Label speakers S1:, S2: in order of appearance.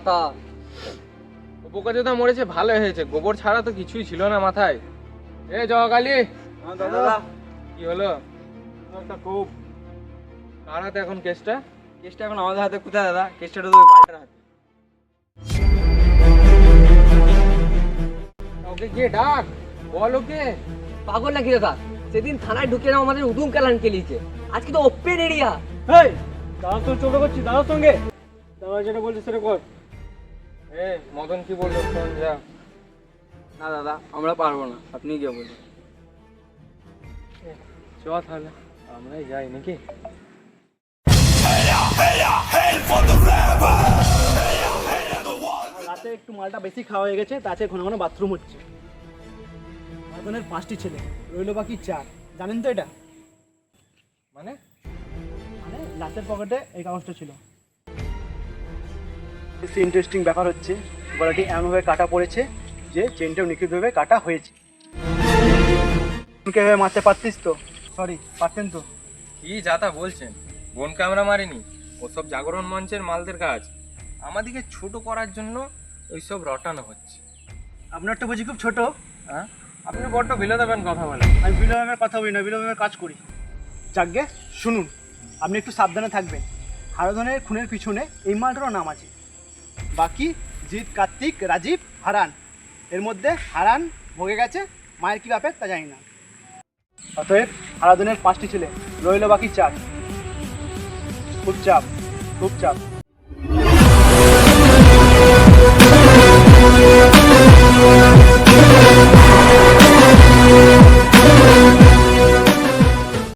S1: মাথা।
S2: বোকাচোদা মরেছে, ভালো হয়েছে, গোবর ছাড়া তো কিছুই ছিল না মাথায়। এ জগালি,
S1: দাদা
S2: কি হলো? একটা খুব কার হাতে এখন কেসটা?
S1: কেসটা এখন আমাদের হাতে। কোথায় দাদা? কেসটা তো ওই বালটার হাতে।
S2: ওকে গিয়ে ডাক, বল ওকে।
S1: পাগল নাকি দাদা? সেদিন থানায় ঢুকে না আমাদের উদুম কালান কেলিয়েছে, আজকে তো ওপেন এরিয়া।
S3: এই দাদা তো চলে করছি, দাদার সঙ্গে দাদা যেটা বলছে সেটা কর।
S2: এ মদন কি বললো শোন যা।
S1: না দাদা আমরা পারবো না, আপনি গিয়ে বলুন।
S2: চ তাহলে আমরাই যাই নাকি?
S3: রাতে একটু মালটা বেশি খাওয়া হয়ে গেছে, তাতে ঘন ঘন বাথরুম হচ্ছে। মাদনের 5টি ছেলে, রইলো বাকি 4। জানেন তো এটা?
S2: মানে
S3: মানে লাশের পকেটে এই কাগজটা ছিল। বেশি ইন্টারেস্টিং ব্যাপার হচ্ছে, গলাটি এমনভাবে কাটা পড়েছে যে চেনটাও নিখুঁতভাবে কাটা হয়েছে। তুই এভাবে মারতে পারতিস তো? সরি, পারতেন তো?
S2: কি যাতা বলছেন? বোনকে আমরা মারিনি, ওসব জাগরণ মঞ্চের মালদের কাজ। আমাদেরকে ছোট করার জন্য ওইসব রটানো হচ্ছে।
S3: আপনারটা বুঝি খুব ছোট?
S2: হ্যাঁ, আপনি বড্ড বিলে দেবেন কথা বলে।
S3: আমি বিলম্বের কথা বলি না, বিলম্বের কাজ করি। যাকগে শুনুন, আপনি একটু সাবধানে থাকবেন। হারাধনের খুনের পিছনে এই মালটারও নাম আছে। বাকি জিৎ, কার্তিক, রাজীব, হারান, এর মধ্যে হারান ভোগে গেছে, মায়ের কী ব্যাপার তা জানি না। অতএব হারাধনের 5টি ছেলে, রইল বাকি 4। খুব চাপ, খুব চাপ।